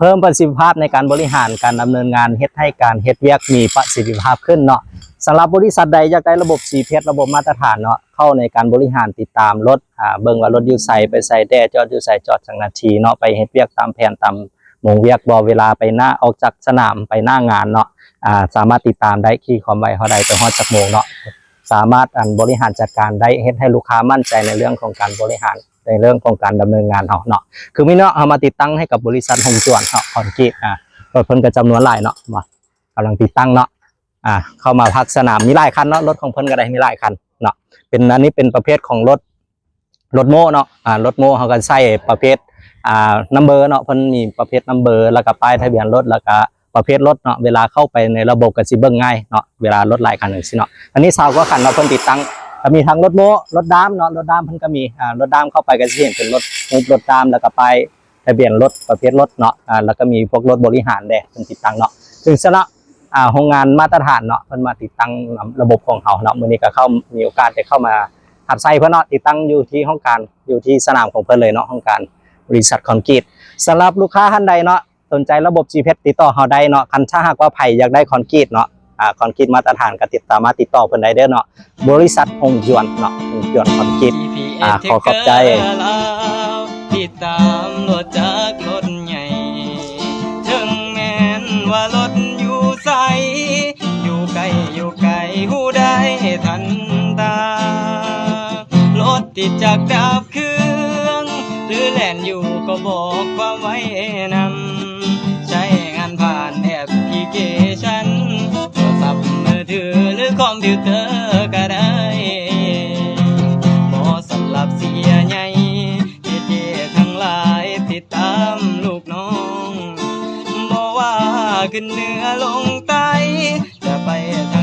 พิ่มประสิทธิภาพในการบริหารการดำเนินงานเฮ็ดให้การเฮ็ดเวียกมีประสิทธิภาพขึ้นเนาะสำหรับบริษัทใดอยากได้ระบบ GPS ระบบมาตรฐานเนาะเข้าในการบริหารติดตามรถเบิ่งว่ารถอยู่ไสไปไสแด่จอดอยู่ไสจอดจักนาทีเนาะไปเฮ็ดเวียกตามแผนตามหมงเวียกบ่เวลาไปหน้าออกจากสนามไปหน้างานเนาะสามารถติดตามได้ขี่ความไวเท่าใดไปฮอดจักโมงเนาะสามารถบริหารจัดการได้เฮ็ดให้ลูกค้ามั่นใจในเรื่องของการบริหารในเรื่องของการดำเนินงานเนาะคือมีเนาะเอามาติดตั้งให้กับบริษัทหงจวนเนาะคอนกรีตรถเพิ่นก็จำนวนหลายเนาะกำลังติดตั้งเนาะเข้ามาพักสนามมีหลายคันเนาะรถของเพิ่นก็ได้มีหลายคันเนาะเป็นอันนี้เป็นประเภทของรถโม่เนาะรถโม่เขาก็ใช้ประเภทนัมเบอร์เนาะเพิ่นมีประเภทนัมเบอร์แล้วก็ป้ายทะเบียนรถแล้วก็ประเภทรถเนาะเวลาเข้าไปในระบบก็สิเบิ่งง่ายเนาะเวลารถหลายคันจังซี่เนาะอันนี้20กว่าคันเนาะเพิ่นติดตั้งมีทั้งรถโม่รถดามเนาะรถดามเพิ่นก็มีรถดามเข้าไปก็สิเห็นเป็นรถดามแล้วก็ป้ายทะเบียนรถประเภทรถเนาะแล้วก็มีพวกรถบริหารเด้เพิ่นติดตั้งเนาะซึ่งสำหรับโรงงานมาตรฐานเนาะเพิ่นมาติดตั้งระบบของเขาเนาะมื้อนี้ก็มีโอกาสได้เข้ามาหัดใช้เพิ่นเนาะติดตั้งอยู่ที่ห้องการอยู่ที่สนามของเพิ่นเลยเนาะห้องการบริษัทคอนกรีตสำหรับลูกค้าท่านใดเนาะสนใจระบบ GPS ติดต่อเฮาได้เนาะคันถ้าหากว่าไผอยากได้คอนกรีตเนาะคอนกรีตมาตรฐานก็ติดต่อเพิ่นได้เด้อเนาะบริษัทหงหยวนเนาะหงหยวนคอนกรีตขอขอบใจติดตามรถจักรรถใหญ่ถึงแม้นว่ารถอยู่ไสอยู่ไกลหูได้ทันตารถติดจากดับเครื่องหรือแล่นอยู่ก็บอกความไว้นำใช้งานผ่านแอปพลิเคชันโทรศัพท์มือถือหรือคอมพิวเตอร์ก็ได้เหมาะสำหรับเสียใหญ่เจทั้งหลายติดตามลูกน้องบอกว่าขึ้นเหนือลงใต้จะไปทาง